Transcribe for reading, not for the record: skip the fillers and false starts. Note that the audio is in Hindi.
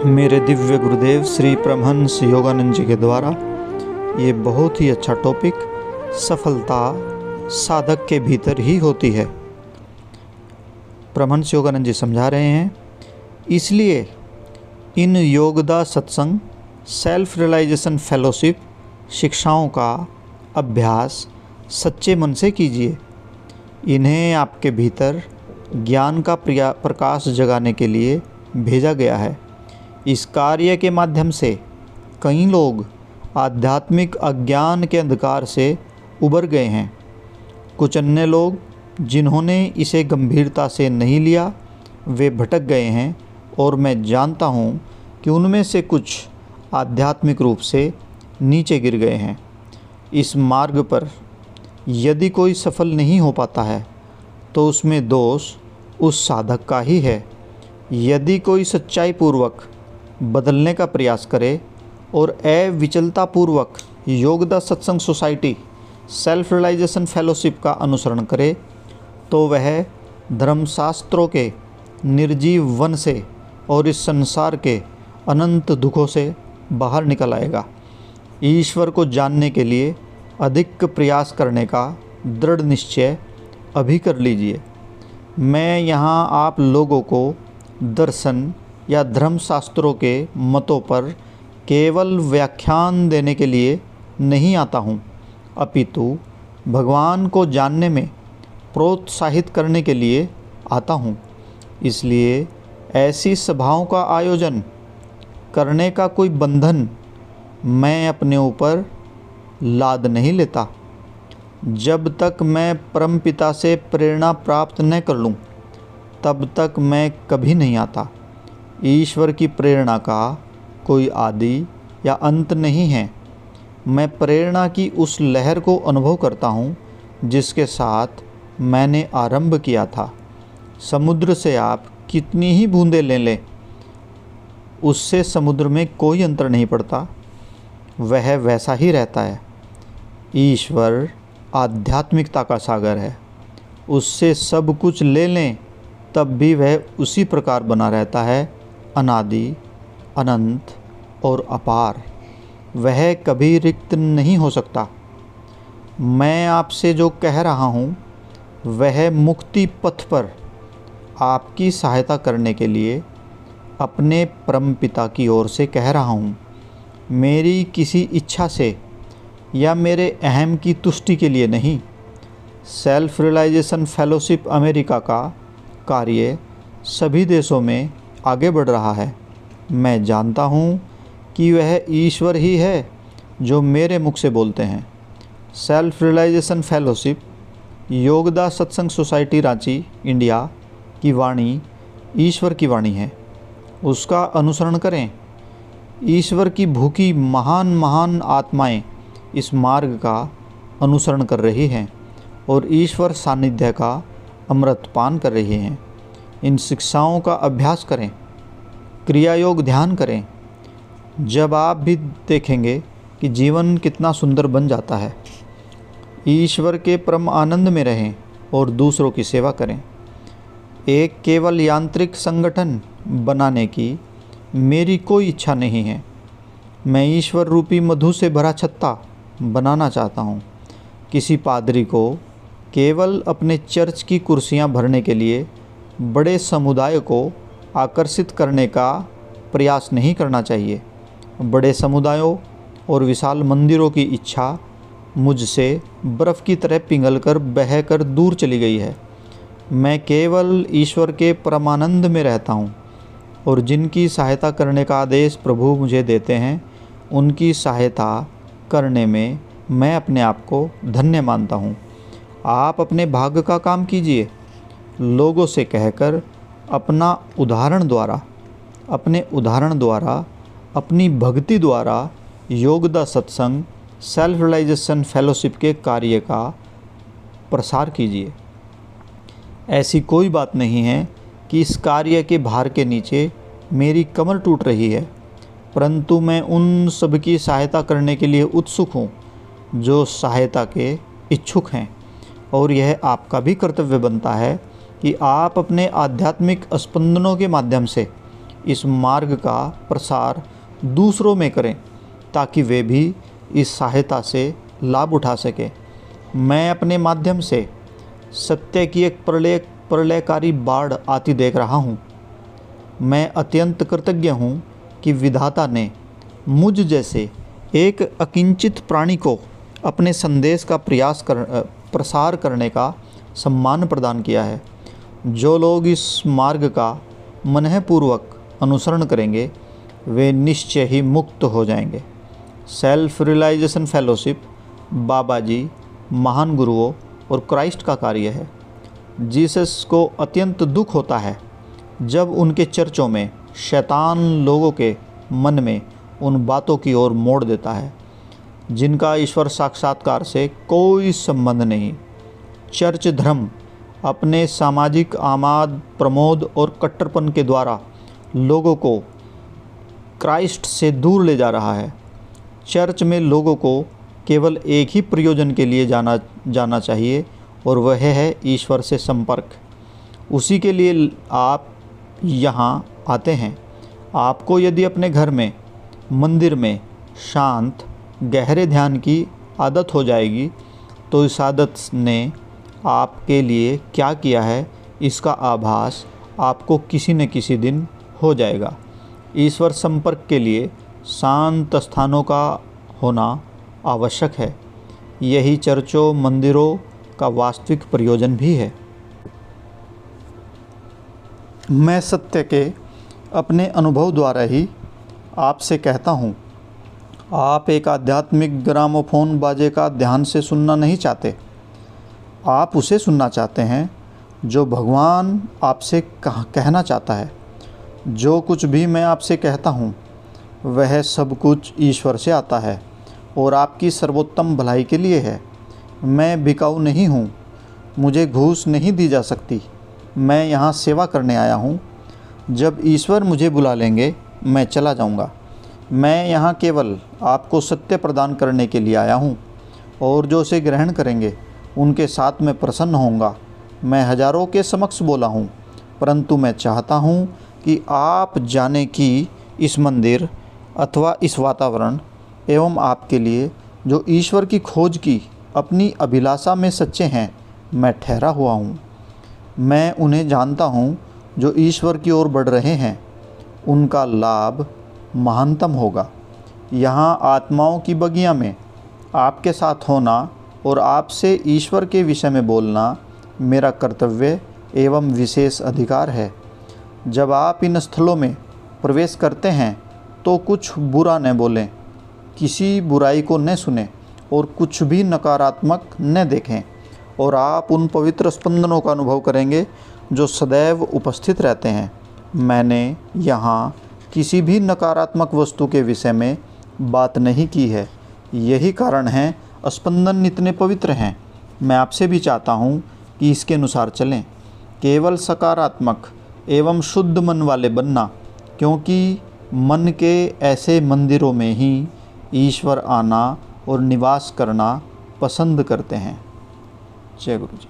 मेरे दिव्य गुरुदेव श्री परमहंस योगानंद जी के द्वारा ये बहुत ही अच्छा टॉपिक, सफलता साधक के भीतर ही होती है, परमहंस योगानंद जी समझा रहे हैं। इसलिए इन योगदा सत्संग, सेल्फ रियलाइजेशन फेलोशिप शिक्षाओं का अभ्यास सच्चे मन से कीजिए। इन्हें आपके भीतर ज्ञान का प्रकाश जगाने के लिए भेजा गया है। इस कार्य के माध्यम से कई लोग आध्यात्मिक अज्ञान के अंधकार से उबर गए हैं। कुछ अन्य लोग जिन्होंने इसे गंभीरता से नहीं लिया, वे भटक गए हैं और मैं जानता हूँ कि उनमें से कुछ आध्यात्मिक रूप से नीचे गिर गए हैं। इस मार्ग पर यदि कोई सफल नहीं हो पाता है तो उसमें दोष उस साधक का ही है। यदि कोई सच्चाई पूर्वक बदलने का प्रयास करे और अविचलता पूर्वक योगदा सत्संग सोसाइटी सेल्फ रियलाइजेशन फेलोशिप का अनुसरण करे तो वह धर्मशास्त्रों के निर्जीव वन से और इस संसार के अनंत दुखों से बाहर निकल आएगा। ईश्वर को जानने के लिए अधिक प्रयास करने का दृढ़ निश्चय अभी कर लीजिए। मैं यहाँ आप लोगों को दर्शन या धर्मशास्त्रों के मतों पर केवल व्याख्यान देने के लिए नहीं आता हूँ, अपितु भगवान को जानने में प्रोत्साहित करने के लिए आता हूँ। इसलिए ऐसी सभाओं का आयोजन करने का कोई बंधन मैं अपने ऊपर लाद नहीं लेता। जब तक मैं परमपिता से प्रेरणा प्राप्त न कर लूँ तब तक मैं कभी नहीं आता। ईश्वर की प्रेरणा का कोई आदि या अंत नहीं है। मैं प्रेरणा की उस लहर को अनुभव करता हूँ जिसके साथ मैंने आरंभ किया था। समुद्र से आप कितनी ही बूंदें ले लें, उससे समुद्र में कोई अंतर नहीं पड़ता, वह वैसा ही रहता है। ईश्वर आध्यात्मिकता का सागर है, उससे सब कुछ ले लें तब भी वह उसी प्रकार बना रहता है, अनादि, अनंत और अपार। वह कभी रिक्त नहीं हो सकता। मैं आपसे जो कह रहा हूँ वह मुक्ति पथ पर आपकी सहायता करने के लिए अपने परमपिता की ओर से कह रहा हूँ। मेरी किसी इच्छा से या मेरे अहम की तुष्टि के लिए नहीं। सेल्फ रियलाइजेशन फेलोशिप अमेरिका का कार्य सभी देशों में आगे बढ़ रहा है। मैं जानता हूँ कि वह ईश्वर ही है जो मेरे मुख से बोलते हैं। सेल्फ रियलाइजेशन फेलोशिप योगदा सत्संग सोसाइटी रांची इंडिया की वाणी ईश्वर की वाणी है, उसका अनुसरण करें। ईश्वर की भूखी महान महान आत्माएं इस मार्ग का अनुसरण कर रही हैं और ईश्वर सानिध्य का अमृत पान कर रही हैं। इन शिक्षाओं का अभ्यास करें, क्रिया योग ध्यान करें। जब आप भी देखेंगे कि जीवन कितना सुंदर बन जाता है। ईश्वर के परम आनंद में रहें और दूसरों की सेवा करें। एक केवल यांत्रिक संगठन बनाने की मेरी कोई इच्छा नहीं है। मैं ईश्वर रूपी मधु से भरा छत्ता बनाना चाहता हूँ। किसी पादरी को केवल अपने चर्च की कुर्सियाँ भरने के लिए बड़े समुदाय को आकर्षित करने का प्रयास नहीं करना चाहिए। बड़े समुदायों और विशाल मंदिरों की इच्छा मुझसे बर्फ़ की तरह पिघलकर बहकर दूर चली गई है। मैं केवल ईश्वर के परमानंद में रहता हूँ और जिनकी सहायता करने का आदेश प्रभु मुझे देते हैं उनकी सहायता करने में मैं अपने आप को धन्य मानता हूँ। आप अपने भाग्य का काम कीजिए। लोगों से कहकर अपने उदाहरण द्वारा अपनी भक्ति द्वारा योगदा सत्संग सेल्फ रियलाइजेशन फेलोशिप के कार्य का प्रसार कीजिए। ऐसी कोई बात नहीं है कि इस कार्य के भार के नीचे मेरी कमर टूट रही है, परंतु मैं उन सब की सहायता करने के लिए उत्सुक हूँ जो सहायता के इच्छुक हैं। और यह आपका भी कर्तव्य बनता है कि आप अपने आध्यात्मिक स्पंदनों के माध्यम से इस मार्ग का प्रसार दूसरों में करें ताकि वे भी इस सहायता से लाभ उठा सकें। मैं अपने माध्यम से सत्य की एक प्रलयकारी बाढ़ आती देख रहा हूँ। मैं अत्यंत कृतज्ञ हूँ कि विधाता ने मुझ जैसे एक अकिंचित प्राणी को अपने संदेश का प्रसार करने का सम्मान प्रदान किया है। जो लोग इस मार्ग का मनःपूर्वक अनुसरण करेंगे वे निश्चय ही मुक्त हो जाएंगे। सेल्फ रियलाइजेशन फेलोशिप बाबा जी, महान गुरुओं और क्राइस्ट का कार्य है। जीसस को अत्यंत दुख होता है जब उनके चर्चों में शैतान लोगों के मन में उन बातों की ओर मोड़ देता है जिनका ईश्वर साक्षात्कार से कोई संबंध नहीं। चर्च धर्म अपने सामाजिक आमाद, प्रमोद और कट्टरपन के द्वारा लोगों को क्राइस्ट से दूर ले जा रहा है। चर्च में लोगों को केवल एक ही प्रयोजन के लिए जाना चाहिए और वह है ईश्वर से संपर्क। उसी के लिए आप यहाँ आते हैं। आपको यदि अपने घर में, मंदिर में शांत गहरे ध्यान की आदत हो जाएगी तो इस आदत ने आपके लिए क्या किया है इसका आभास आपको किसी न किसी दिन हो जाएगा। ईश्वर संपर्क के लिए शांत स्थानों का होना आवश्यक है। यही चर्चों, मंदिरों का वास्तविक प्रयोजन भी है। मैं सत्य के अपने अनुभव द्वारा ही आपसे कहता हूँ, आप एक आध्यात्मिक ग्रामोफोन बाजे का ध्यान से सुनना नहीं चाहते। आप उसे सुनना चाहते हैं जो भगवान आपसे कहना चाहता है। जो कुछ भी मैं आपसे कहता हूँ वह सब कुछ ईश्वर से आता है और आपकी सर्वोत्तम भलाई के लिए है। मैं बिकाऊ नहीं हूँ, मुझे घूस नहीं दी जा सकती। मैं यहाँ सेवा करने आया हूँ। जब ईश्वर मुझे बुला लेंगे मैं चला जाऊँगा। मैं यहाँ केवल आपको सत्य प्रदान करने के लिए आया हूँ और जो उसे ग्रहण करेंगे उनके साथ मैं प्रसन्न होऊंगा। मैं हजारों के समक्ष बोला हूँ, परंतु मैं चाहता हूँ कि आप जाने कि इस मंदिर अथवा इस वातावरण एवं आपके लिए जो ईश्वर की खोज की अपनी अभिलाषा में सच्चे हैं, मैं ठहरा हुआ हूँ। मैं उन्हें जानता हूँ जो ईश्वर की ओर बढ़ रहे हैं, उनका लाभ महानतम होगा। यहाँ आत्माओं की बगिया में आपके साथ होना और आपसे ईश्वर के विषय में बोलना मेरा कर्तव्य एवं विशेष अधिकार है। जब आप इन स्थलों में प्रवेश करते हैं तो कुछ बुरा न बोलें, किसी बुराई को न सुने और कुछ भी नकारात्मक न देखें, और आप उन पवित्र स्पंदनों का अनुभव करेंगे जो सदैव उपस्थित रहते हैं। मैंने यहाँ किसी भी नकारात्मक वस्तु के विषय में बात नहीं की है। यही कारण है स्पंदन इतने पवित्र हैं। मैं आपसे भी चाहता हूँ कि इसके अनुसार चलें। केवल सकारात्मक एवं शुद्ध मन वाले बनना, क्योंकि मन के ऐसे मंदिरों में ही ईश्वर आना और निवास करना पसंद करते हैं। जय गुरु जी।